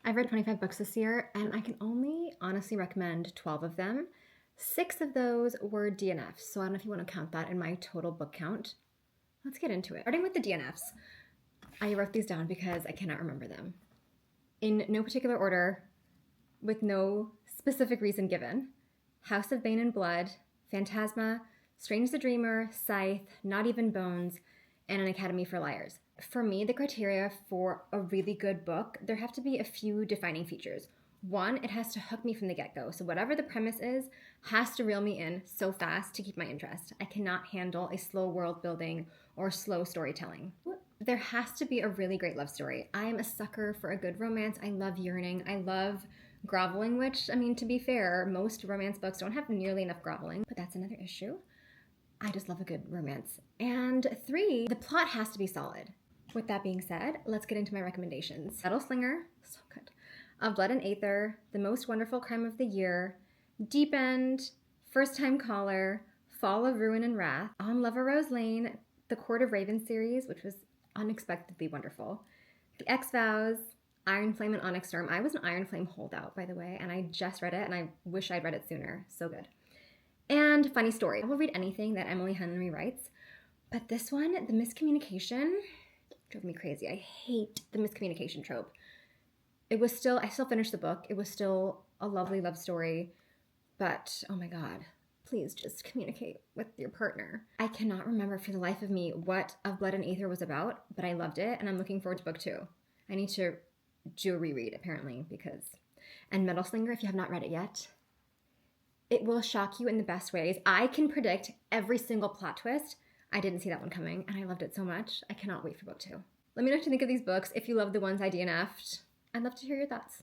I've read 25 books this year, and I can only honestly recommend 12 of them. 6 of those were DNFs, so I don't know if you want to count that in my total book count. Let's get into it. Starting with the DNFs, I wrote these down because I cannot remember them. In no particular order, with no specific reason given: House of Bane and Blood, Phantasma, Strange the Dreamer, Scythe, Not Even Bones, and An Academy for Liars. For me, the criteria for a really good book, there have to be a few defining features. One, it has to hook me from the get-go. So whatever the premise is, has to reel me in so fast to keep my interest. I cannot handle a slow world building or slow storytelling. There has to be a really great love story. I am a sucker for a good romance. I love yearning. I love groveling, which, I mean, to be fair, most romance books don't have nearly enough groveling, but that's another issue. I just love a good romance. And 3, the plot has to be solid. With that being said, let's get into my recommendations. Slinger, so good. Of Blood and Aether, The Most Wonderful Crime of the Year, Deep End, First Time Caller, Fall of Ruin and Wrath, On Loverose Lane, the Court of Raven series, which was unexpectedly wonderful, The X Vows, Iron Flame and Onyx Storm. I was an Iron Flame holdout, by the way, and I just read it, and I wish I'd read it sooner. So good. And Funny Story. I will read anything that Emily Henry writes, but this one, the miscommunication, drove me crazy. I hate the miscommunication trope. I still finished the book. It was still a lovely love story, but oh my God, please just communicate with your partner. I cannot remember for the life of me what Of Blood and Aether was about, but I loved it, and I'm looking forward to book 2. I need to do a reread, apparently, and Metal Slinger, if you have not read it yet, it will shock you in the best ways. I can predict every single plot twist. I didn't see that one coming, and I loved it so much. I cannot wait for book 2. Let me know what you think of these books. If you love the ones I DNF'd, I'd love to hear your thoughts.